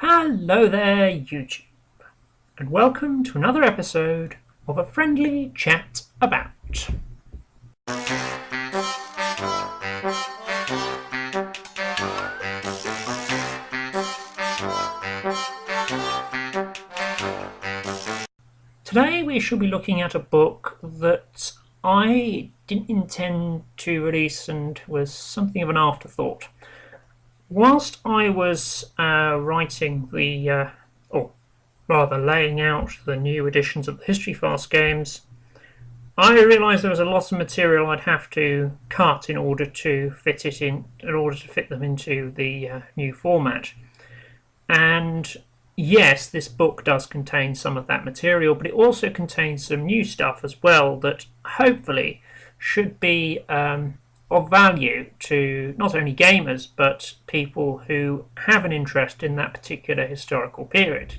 Hello there, YouTube, and welcome to another episode of A Friendly Chat About. Today we shall be looking at a book that I didn't intend to release and was something of an afterthought. Whilst I was writing or rather laying out the new editions of the History Farce games, I realised there was a lot of material I'd have to cut in order to fit them into the new format. And yes, this book does contain some of that material, but it also contains some new stuff as well that hopefully should be of value to not only gamers but people who have an interest in that particular historical period.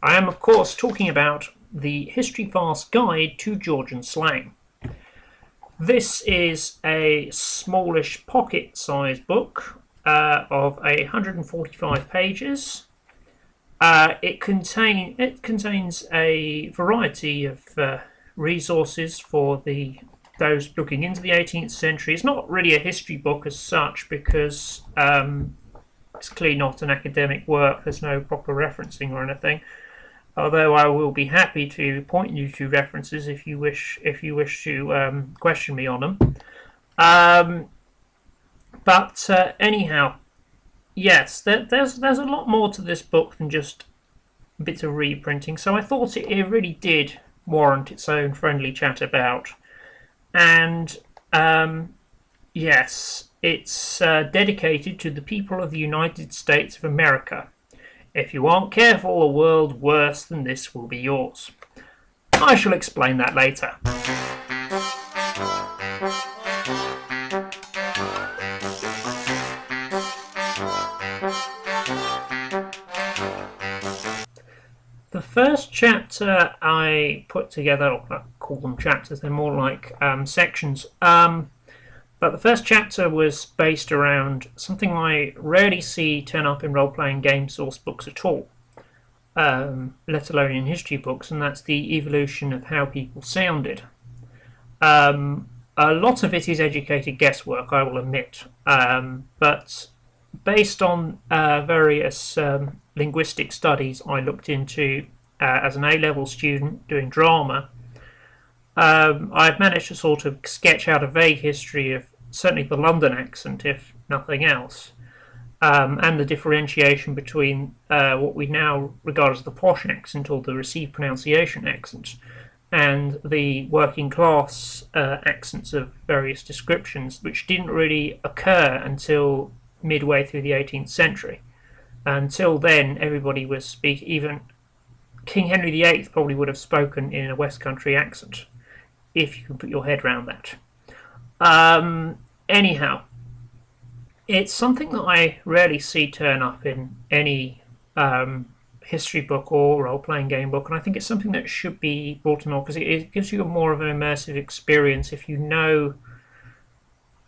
I am of course talking about the History Farce Guide to Georgian Slang. This is a smallish pocket-sized book of 145 pages. It contains a variety of resources for those looking into the 18th century. It's not really a history book as such because it's clearly not an academic work. There's no proper referencing or anything. Although I will be happy to point you to references if you wish to question me on them. Anyhow, yes, there's a lot more to this book than just bits of reprinting. So I thought it really did warrant its own friendly chat about. And yes, it's dedicated to the people of the United States of America. If you aren't careful, a world worse than this will be yours. I shall explain that later. The first chapter I put together, or I call them chapters, they're more like sections, but the first chapter was based around something I rarely see turn up in role-playing game source books at all, let alone in history books, and that's the evolution of how people sounded. A lot of it is educated guesswork, I will admit, but based on various linguistic studies I looked into as an A-level student doing drama, I've managed to sort of sketch out a vague history of certainly the London accent, if nothing else, and the differentiation between what we now regard as the posh accent or the received pronunciation accent and the working class accents of various descriptions, which didn't really occur until midway through the 18th century. Until then, everybody was speaking. Even King Henry VIII probably would have spoken in a West Country accent, if you can put your head around that. Anyhow, it's something that I rarely see turn up in any history book or role-playing game book, and I think it's something that should be brought in more because it gives you more of an immersive experience if you know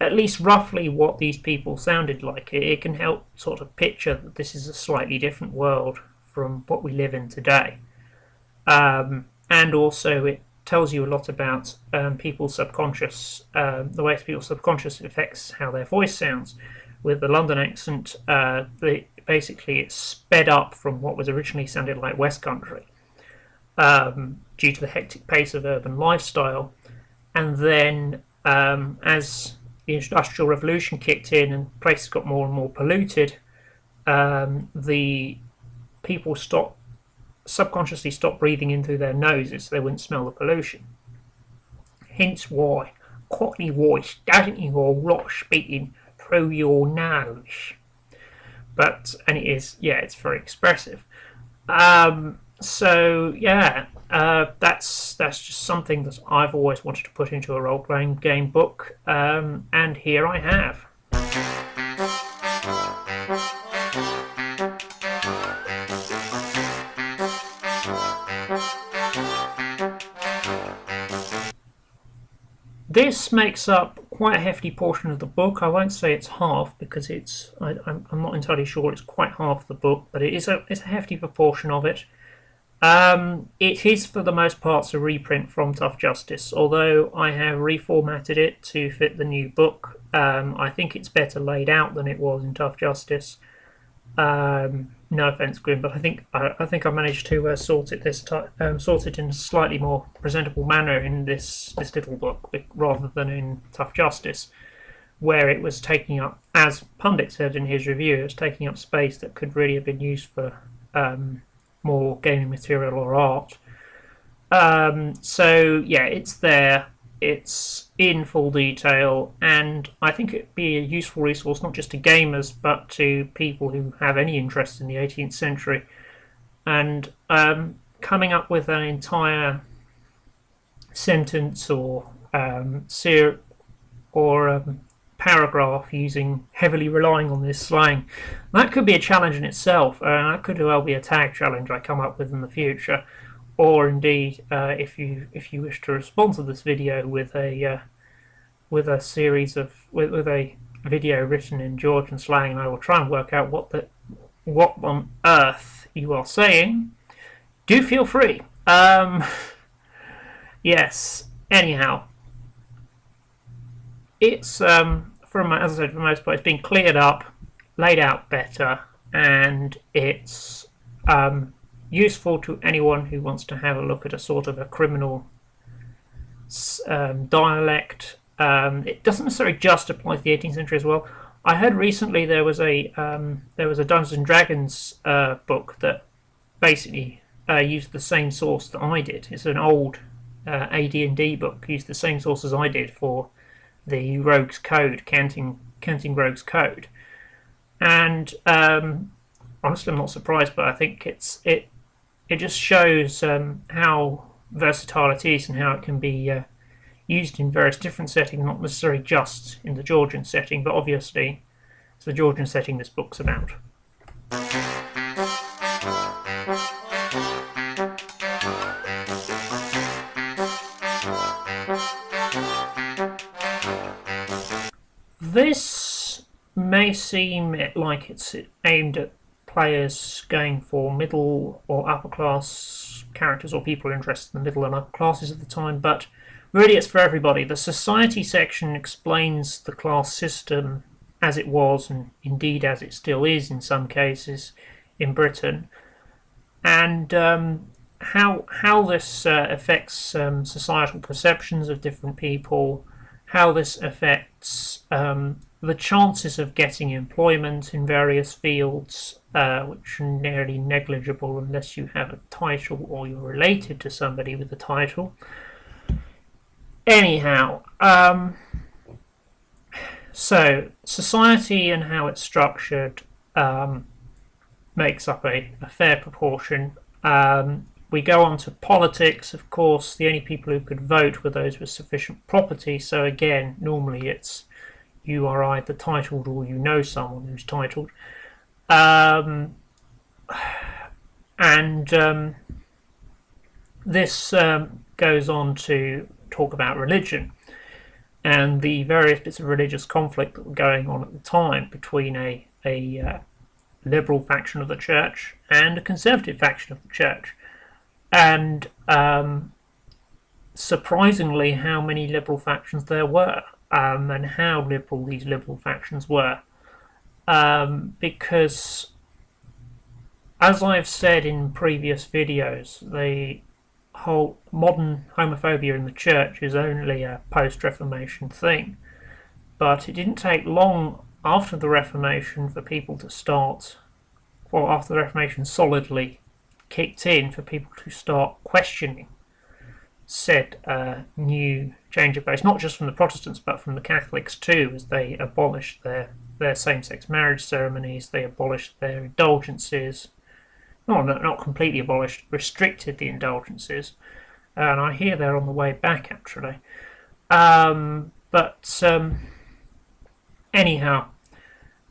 at least roughly what these people sounded like. It can help sort of picture that this is a slightly different world from what we live in today. And also it tells you a lot about people's subconscious, the way people's subconscious affects how their voice sounds. With the London accent, basically it's sped up from what was originally sounded like West Country due to the hectic pace of urban lifestyle. And then as the Industrial Revolution kicked in and places got more and more polluted, the people subconsciously stopped breathing in through their noses so they wouldn't smell the pollution. Hence why Cockney voice doesn't involve lot speaking through your nose. And it is, yeah, it's very expressive. So yeah, that's just something that I've always wanted to put into a role-playing game book, and here I have. This makes up quite a hefty portion of the book. I won't say it's half because I'm not entirely sure it's quite half the book, but it's a hefty proportion of it. It is for the most part a reprint from Tough Justice, although I have reformatted it to fit the new book. I think it's better laid out than it was in Tough Justice. No offense, Grim, but I think I managed to sort it this time, sort it in a slightly more presentable manner in this little book rather than in Tough Justice, where it was taking up, as Pundit said in his review, it was taking up space that could really have been used for more gaming material or art. So yeah, it's there. It's in full detail, and I think it'd be a useful resource not just to gamers but to people who have any interest in the 18th century. And coming up with an entire sentence or paragraph heavily relying on this slang, that could be a challenge in itself, and that could well be a tag challenge I come up with in the future. Or indeed, if you wish to respond to this video with a video written in Georgian slang, I will try and work out what on earth you are saying. Do feel free. Yes. Anyhow, it's as I said, for the most part, it's been cleared up, laid out better, and it's useful to anyone who wants to have a look at a sort of a criminal dialect. It doesn't necessarily just apply to the 18th century as well. I heard recently there was a Dungeons and Dragons book that basically used the same source that I did. It's an old AD&D book, used the same source as I did for the Rogue's Code, counting Rogue's Code, and honestly, I'm not surprised. But I think it just shows how versatile it is and how it can be used in various different settings, not necessarily just in the Georgian setting, but obviously it's the Georgian setting this book's about. This may seem like it's aimed at players going for middle or upper class characters, or people interested in the middle and upper classes at the time, but really it's for everybody. The society section explains the class system as it was, and indeed as it still is in some cases in Britain, and how this affects societal perceptions of different people, how this affects the chances of getting employment in various fields, which are nearly negligible unless you have a title or you're related to somebody with a title. Anyhow, so society and how it's structured makes up a fair proportion. We go on to politics. Of course, the only people who could vote were those with sufficient property, so again, normally it's you are either titled or you know someone who's titled. This goes on to talk about religion and the various bits of religious conflict that were going on at the time between a liberal faction of the church and a conservative faction of the church. And surprisingly, how many liberal factions there were, and how liberal these liberal factions were. Because, as I've said in previous videos, the whole modern homophobia in the church is only a post-Reformation thing. But it didn't take long after the Reformation for people to start, or after the Reformation solidly kicked in, for people to start questioning said new change of base, not just from the Protestants but from the Catholics too, as they abolished their same-sex marriage ceremonies, they abolished their indulgences. Not completely abolished, restricted the indulgences, and I hear they're on the way back actually. Anyhow,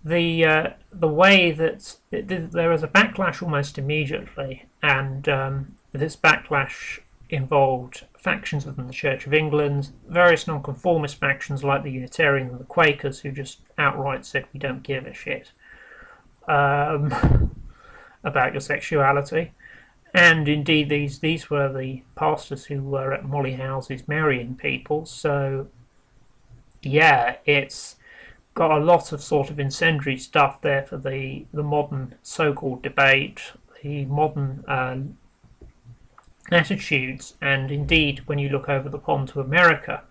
the way that there was a backlash almost immediately, and this backlash involved factions within the Church of England, various nonconformist factions like the Unitarians and the Quakers, who just outright said we don't give a shit about your sexuality. And indeed, these were the pastors who were at Molly houses marrying people. So, yeah, it's got a lot of sort of incendiary stuff there for the modern so-called debate, the modern attitudes. And indeed, when you look over the pond to America,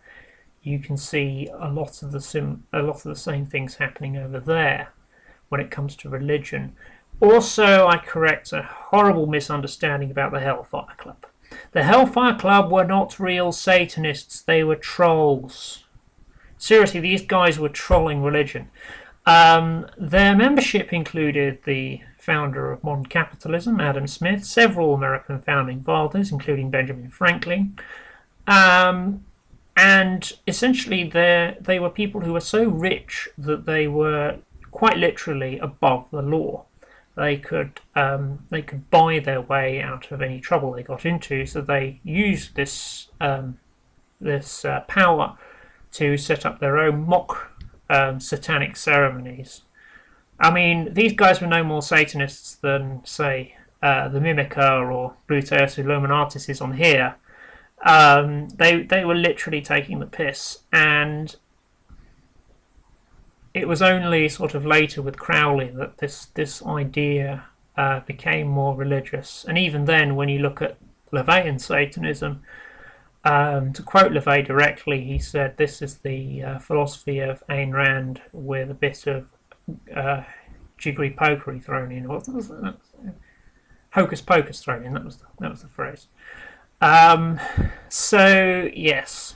you can see a lot of the same things happening over there when it comes to religion. Also, I correct a horrible misunderstanding about the Hellfire Club. The Hellfire Club were not real Satanists, they were trolls. Seriously, these guys were trolling religion. Their membership included the founder of modern capitalism, Adam Smith, several American founding fathers, including Benjamin Franklin, and essentially they were people who were so rich that they were quite literally above the law. They could buy their way out of any trouble they got into, so they used this power to set up their own mock satanic ceremonies. I mean, these guys were no more Satanists than, say, the Mimica or Brutus Illuminatis is on here. They were literally taking the piss, and it was only sort of later with Crowley that this idea became more religious. And even then, when you look at LaVeyan Satanism, to quote LaVey directly, he said, "This is the philosophy of Ayn Rand with a bit of jiggery pokery thrown in." What was that? Hocus pocus thrown in. That was the phrase. So yes.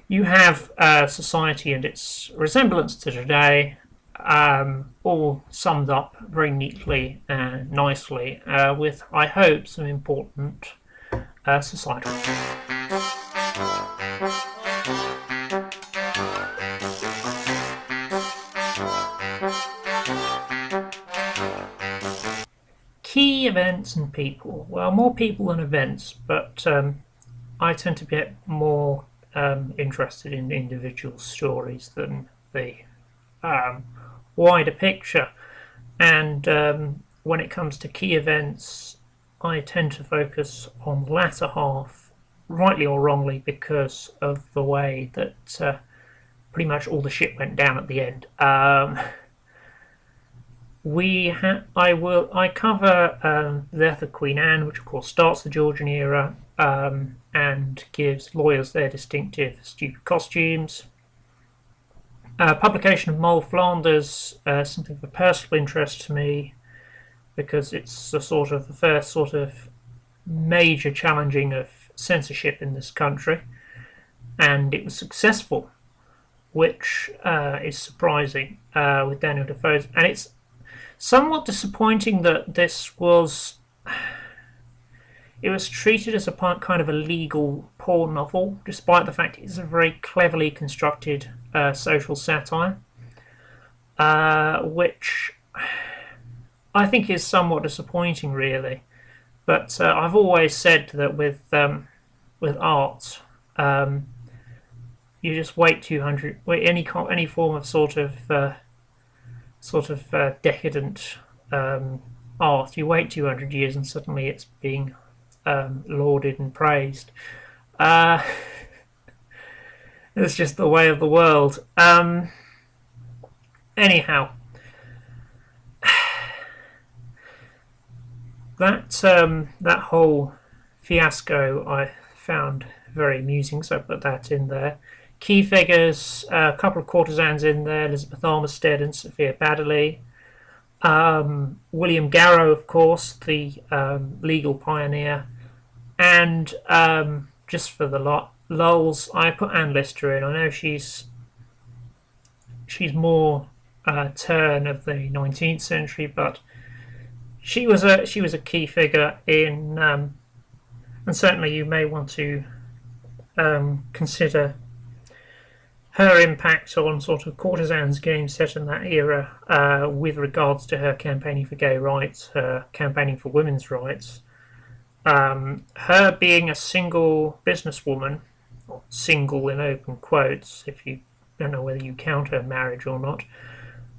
You have society and its resemblance to today, all summed up very neatly and nicely, with, I hope, some important societal. Key events and people. Well, more people than events, but I tend to get more interested in individual stories than the wider picture. And when it comes to key events, I tend to focus on the latter half, rightly or wrongly, because of the way that pretty much all the shit went down at the end. I cover the death of Queen Anne, which of course starts the Georgian era, and gives lawyers their distinctive stupid costumes. Publication of Mole Flanders, something of a personal interest to me, because it's the first sort of major challenging of censorship in this country, and it was successful, which is surprising with Daniel Defoe's, and it's somewhat disappointing that it was treated as a kind of a legal porn novel, despite the fact it's a very cleverly constructed social satire, which I think is somewhat disappointing, really. But I've always said that with art, you just wait 200. Any form of sort of decadent art, you wait 200 years and suddenly it's being lauded and praised. It's just the way of the world. Anyhow, that whole fiasco I found very amusing, so I put that in there. Key figures, a couple of courtesans in there, Elizabeth Armistead and Sophia Baddeley. William Garrow, of course, the legal pioneer. And just for the lulz, I put Anne Lister in. I know she's more turn of the 19th century, but she was a key figure in, and certainly you may want to consider her impact on sort of courtesans games set in that era, with regards to her campaigning for gay rights, her campaigning for women's rights, Her being a single businesswoman, or single in open quotes, if you don't know whether you count her marriage or not,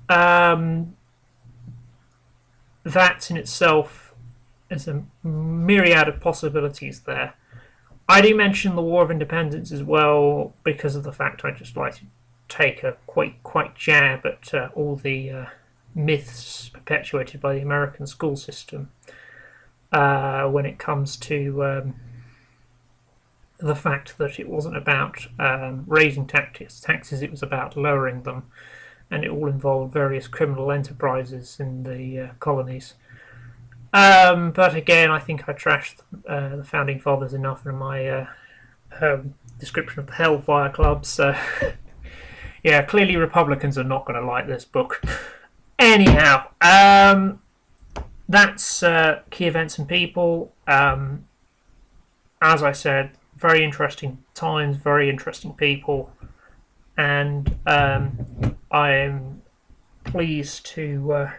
um, that in itself is a myriad of possibilities there. I do mention the War of Independence as well because of the fact I just like to take a quite jab at all the myths perpetuated by the American school system when it comes to the fact that it wasn't about raising taxes, it was about lowering them, and it all involved various criminal enterprises in the colonies. But again, I think I trashed the founding fathers enough in my description of the Hellfire Club. So, yeah, clearly Republicans are not going to like this book. Anyhow, that's Key Events and People. As I said, very interesting times, very interesting people, and I am pleased to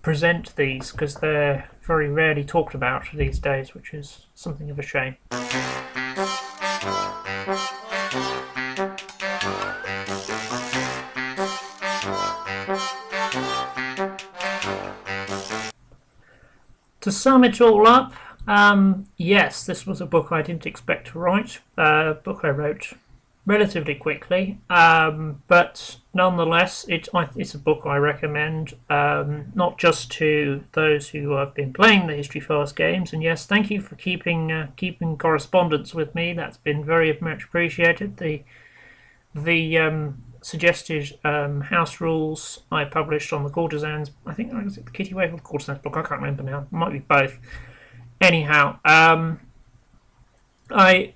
present these because they're very rarely talked about these days, which is something of a shame. To sum it all up, yes, this was a book I didn't expect to write, a book I wrote relatively quickly, but nonetheless, it's a book I recommend, not just to those who have been playing the History Farce games, and yes, thank you for keeping correspondence with me. That's been very much appreciated. The suggested house rules I published on the Courtesans, I think was it the Kitty Wave or the Courtesans book, I can't remember now, it might be both. Anyhow, I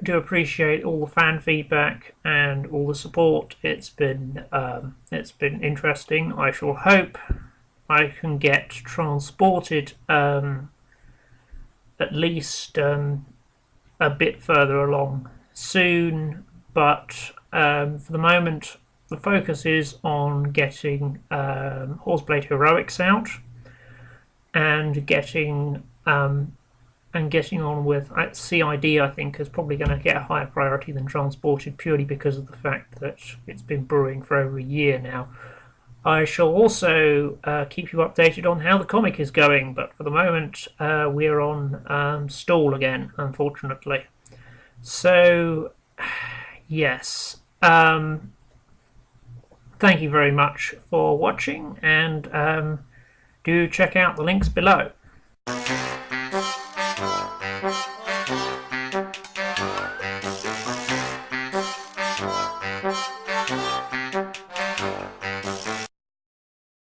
do appreciate all the fan feedback and all the support. It's been interesting. I shall hope I can get transported at least a bit further along soon, but for the moment the focus is on getting Horseblade Heroics out and getting on with CID. I think is probably going to get a higher priority than Transported, purely because of the fact that it's been brewing for over a year now. I shall also keep you updated on how the comic is going, but for the moment we're on stall again, unfortunately. So, yes. Thank you very much for watching, and do check out the links below.